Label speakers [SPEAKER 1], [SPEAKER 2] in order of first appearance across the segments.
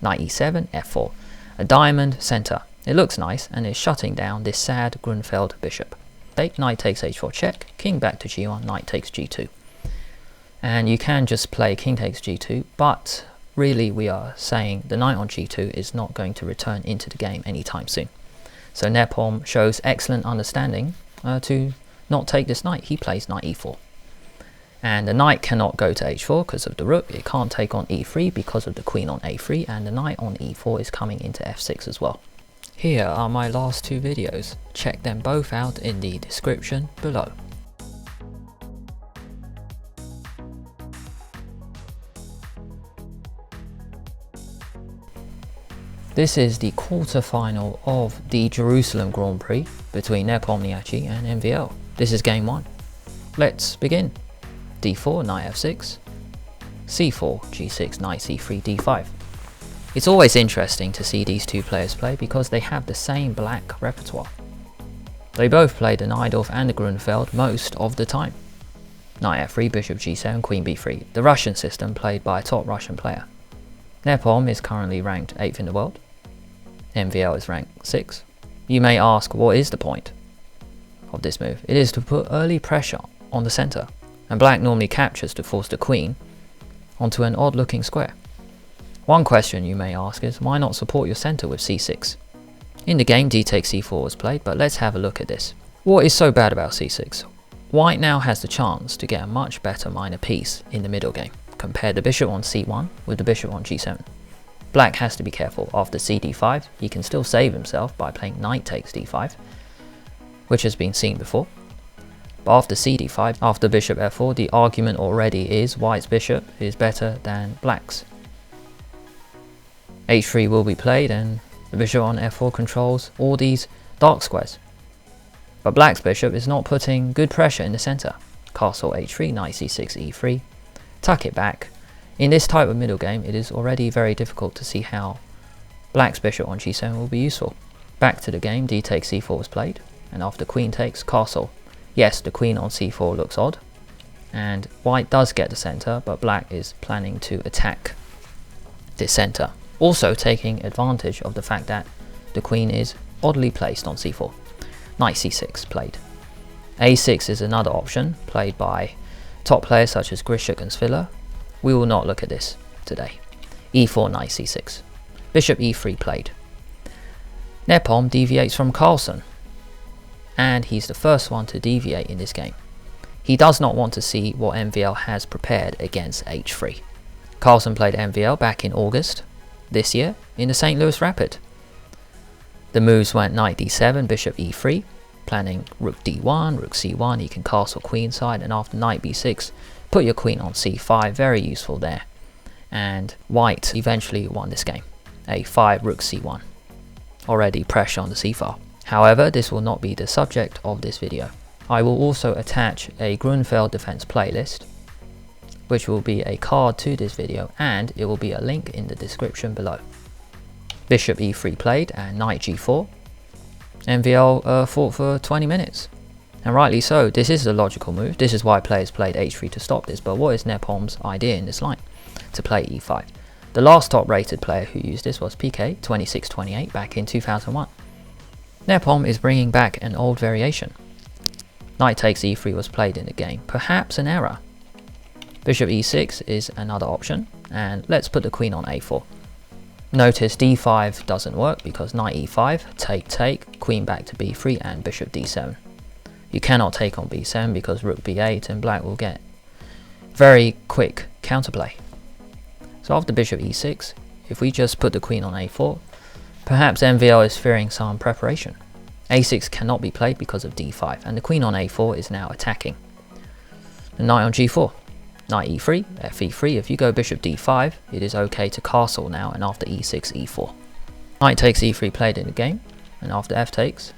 [SPEAKER 1] knight e7, f4. A diamond center. It looks nice and is shutting down this sad Grunfeld bishop. Take, knight takes h4 check, king back to g1, knight takes g2. And you can just play king takes g2, but really we are saying the knight on g2 is not going to return into the game anytime soon. So Nepom shows excellent understanding to not take this knight. He plays knight e4. And the knight cannot go to h4 because of the rook. It can't take on e3 because of the queen on a3, and the knight on e4 is coming into f6 as well. Here are my last two videos. Check them both out in the description below. This is the quarter-final of the Jerusalem Grand Prix between Nepom and MVL. This is game 1. Let's begin. d4, knight f6, c4, g6, knight c3, d5. It's always interesting to see these two players play because they have the same black repertoire. They both play the Najdorf and the Grunfeld most of the time. Knight f3, bishop g7, queen b3, the Russian system played by a top Russian player. Nepom is currently ranked 8th in the world. MVL is ranked 6th. You may ask, what is the point of this move? It is to put early pressure on the center, and black normally captures to force the queen onto an odd looking square. One question you may ask is, why not support your center with c6? In the game, d takes c4 was played, but let's have a look at this. What is so bad about c6? White now has the chance to get a much better minor piece in the middle game. Compare the bishop on c1 with the bishop on g7. Black has to be careful. After cd5, he can still save himself by playing knight takes d5, which has been seen before. But after cd5, after bishop f4, the argument already is white's bishop is better than black's. h3 will be played and the bishop on f4 controls all these dark squares. But black's bishop is not putting good pressure in the center. Castle h3, knight c6, e3, tuck it back. In this type of middle game, it is already very difficult to see how black's bishop on g7 will be useful. Back to the game, d takes c4 was played, and after queen takes, castle. Yes, the queen on c4 looks odd, and white does get the center, but black is planning to attack this center. Also taking advantage of the fact that the queen is oddly placed on c4. Knight c6 played. a6 is another option, played by top players such as Grishuk and Sviller. We will not look at this today. e4, knight c6. Bishop e3 played. Nepom deviates from Carlsen, and he's the first one to deviate in this game. He does not want to see what MVL has prepared against h3. Carlsen played MVL back in August this year in the St. Louis Rapid. The moves went knight d7, bishop e3, planning rook d1, rook c1, he can castle queenside, and after knight b6, put your queen on c5, very useful there. And white eventually won this game. a5, rook c1. Already pressure on the c-file. However, this will not be the subject of this video. I will also attach a Grunfeld defense playlist, which will be a card to this video, and it will be a link in the description below. Bishop e3 played and knight g4. MVL fought for 20 minutes. And rightly so, this is the logical move. This is why players played h3 to stop this, but what is Nepom's idea in this line? To play e5. The last top rated player who used this was PK 2628 back in 2001. Nepom is bringing back an old variation. Knight takes e3 was played in the game, perhaps an error. Bishop e6 is another option, and let's put the queen on a4. Notice d5 doesn't work because knight e5, take, queen back to b3 and bishop d7. You cannot take on b7 because rook b8 and black will get very quick counterplay. So after bishop e6, if we just put the queen on a4, perhaps MVL is fearing some preparation. a6 cannot be played because of d5, and the queen on a4 is now attacking. The knight on g4, knight e3, fe3, if you go bishop d5, it is okay to castle now, and after e6, e4. Knight takes e3 played in the game, and after f takes,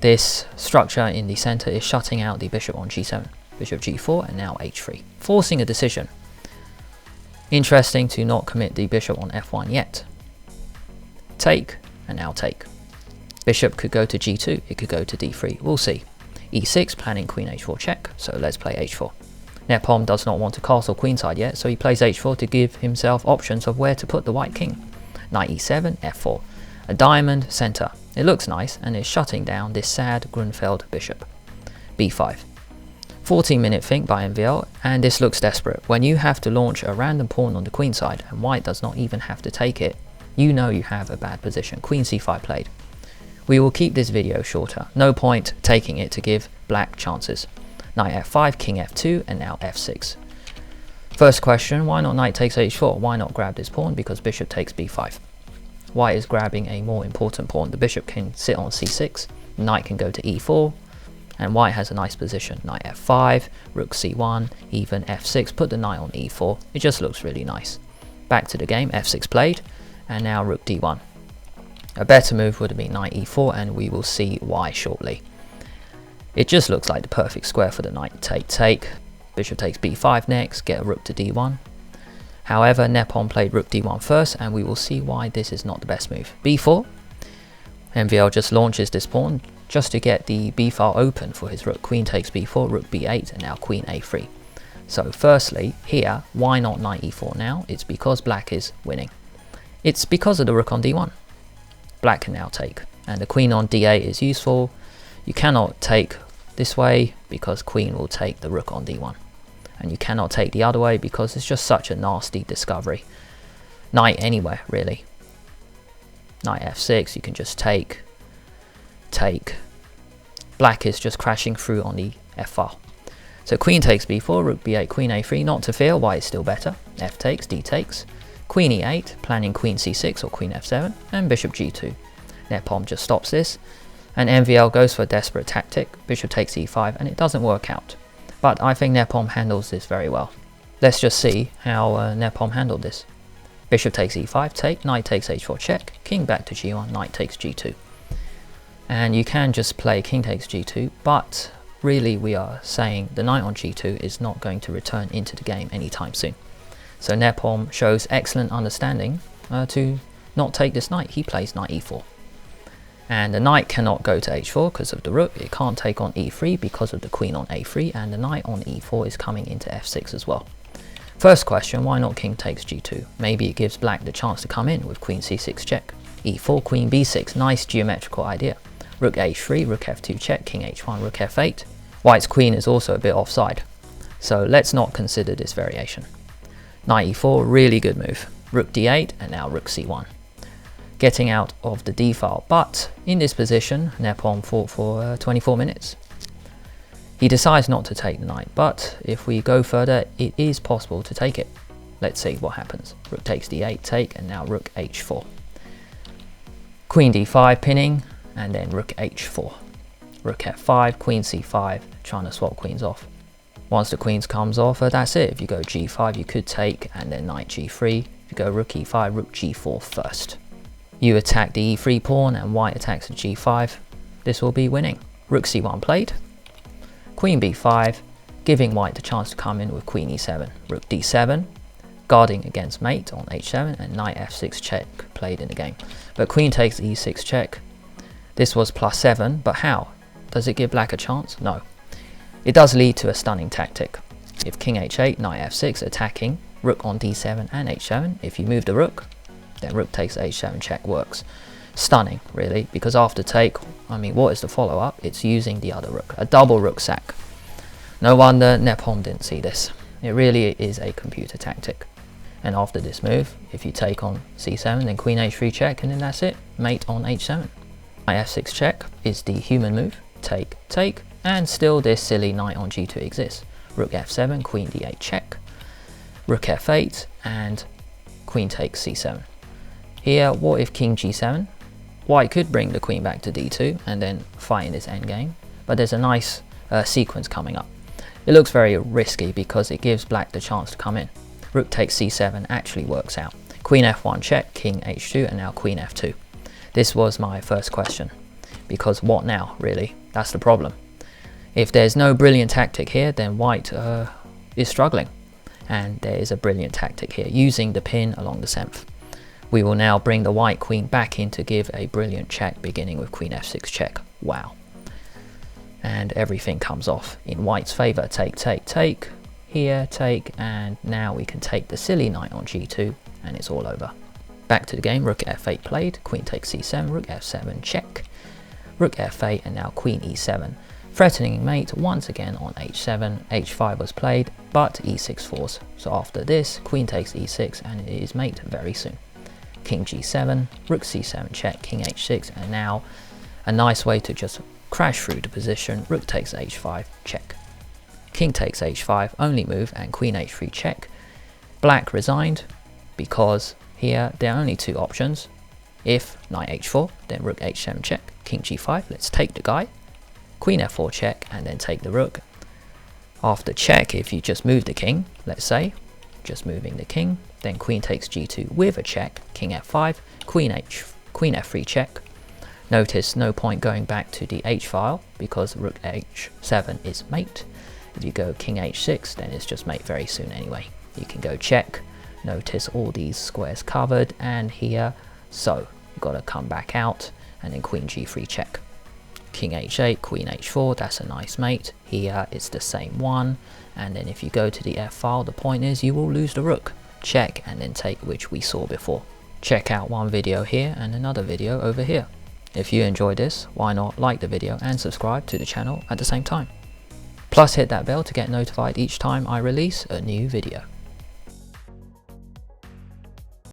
[SPEAKER 1] this structure in the center is shutting out the bishop on g7, bishop g4, and now h3, forcing a decision. Interesting to not commit the bishop on f1 yet. Take, and now take. Bishop could go to g2, it could go to d3, we'll see. e6, planning queen h4 check, so let's play h4. Nepom does not want to castle queenside yet, so he plays h4 to give himself options of where to put the white king. Knight e7, f4. A diamond center. It looks nice and is shutting down this sad Grunfeld bishop. b5. 14-minute think by MVL, and this looks desperate. When you have to launch a random pawn on the queen side and white does not even have to take it, you know you have a bad position. Queen c5 played. We will keep this video shorter. No point taking it to give black chances. Knight f5, king f2, and now f6. First question, why not knight takes h4? Why not grab this pawn? Because bishop takes b5. White is grabbing a more important pawn. The bishop can sit on c6, knight can go to e4, and white has a nice position. Knight f5, rook c1, even f6, put the knight on e4. It just looks really nice. Back to the game, f6 played, and now rook d1. A better move would have been knight e4, and we will see why shortly. It just looks like the perfect square for the knight. Take. Bishop takes b5 next, get a rook to d1. However, Nepom played rook d1 first, and we will see why this is not the best move. b4. MVL just launches this pawn just to get the b file open for his rook. Queen takes b4, rook b8, and now queen a3. So firstly, here, why not knight e4 now? It's because black is winning. It's because of the rook on d1. Black can now take, and the queen on d8 is useful. You cannot take this way because queen will take the rook on d1. And you cannot take the other way because it's just such a nasty discovery. Knight anywhere, really. Knight f6, you can just take. Black is just crashing through on the f file. So queen takes b4, rook b8, queen a3, not to fear, white is still better. F takes, d takes. Queen e8, planning queen c6 or queen f7, and bishop g2. Nepom just stops this, and MVL goes for a desperate tactic. Bishop takes e5, and it doesn't work out. But I think Nepom handles this very well. Let's just see how Nepom handled this. Bishop takes e5, take, knight takes h4 check, king back to g1, knight takes g2. And you can just play king takes g2, but really we are saying the knight on g2 is not going to return into the game anytime soon. So Nepom shows excellent understanding to not take this knight. He plays knight e4. And the knight cannot go to h4 because of the rook. It can't take on e3 because of the queen on a3, and the knight on e4 is coming into f6 as well. First question, why not king takes g2? Maybe it gives black the chance to come in with queen c6 check. e4, queen b6, nice geometrical idea. Rook h3, rook f2 check, king h1, rook f8. White's queen is also a bit offside, so let's not consider this variation. Knight e4, really good move. Rook d8, and now rook c1. Getting out of the d file, but in this position, Nepom fought for 24 minutes. He decides not to take the knight, but if we go further, it is possible to take it. Let's see what happens. Rook takes d8, take, and now rook h4. Queen d5 pinning, and then rook h4. Rook f5, queen c5, trying to swap queens off. Once the queens comes off, that's it. If you go g5, you could take, and then knight g3. If you go rook e5, rook g4 first. You attack the e3 pawn, and white attacks the g5. This will be winning. Rook c1 played. Queen b5, giving white the chance to come in with queen e7. Rook d7, guarding against mate on h7, and knight f6 check played in the game. But queen takes e6 check. This was +7, but how? Does it give black a chance? No. It does lead to a stunning tactic. If king h8, knight f6 attacking, rook on d7 and h7, if you move the rook, then rook takes h7 check works. Stunning, really, because after take, I mean, what is the follow-up? It's using the other rook, a double rook sack. No wonder Nepom didn't see this. It really is a computer tactic. And after this move, if you take on c7, then queen h3 check, and then that's it, mate on h7. Knight f6 check is the human move, take, take, and still this silly knight on g2 exists. Rook f7, queen d8 check, rook f8, and queen takes c7. Here, what if king g7? White could bring the queen back to d2 and then fight in this endgame, but there's a nice sequence coming up. It looks very risky because it gives black the chance to come in. Rook takes c7 actually works out. Queen f1 check, king h2, and now queen f2. This was my first question, because what now, really? That's the problem. If there's no brilliant tactic here, then white is struggling. And there is a brilliant tactic here, using the pin along the 7th. We will now bring the white queen back in to give a brilliant check, beginning with queen f6 check. Wow. And everything comes off in white's favor. Take, take, take. here, take, and now we can take the silly knight on g2, and it's all over. Back to the game, rook f8 played, queen takes c7, rook f7 check, rook f8, and now queen e7. Threatening mate once again on h7, h5 was played, but e6 falls. So after this, queen takes e6, and it is mate very soon. King g7, rook c7 check, king h6, and now a nice way to just crash through the position, rook takes h5 check. King takes h5, only move, and queen h3 check. Black resigned because here there are only two options. If knight h4, then rook h7 check, king g5, let's take the guy. Queen f4 check, and then take the rook. After check, if you just move the king, let's say, just moving the king, then queen takes g2 with a check, king f5, queen f3 check. Notice no point going back to the h file because rook h7 is mate. If you go king h6, then it's just mate very soon anyway. You can go check, notice all these squares covered, and here, so you've got to come back out, and then queen g3 check. King h8, queen h4, that's a nice mate. Here it's the same one, and then if you go to the f file, the point is you will lose the rook. Check and then take, which we saw before. Check out one video here and another video over here. If you enjoyed this, why not like the video and subscribe to the channel at the same time. Plus hit that bell to get notified each time I release a new video.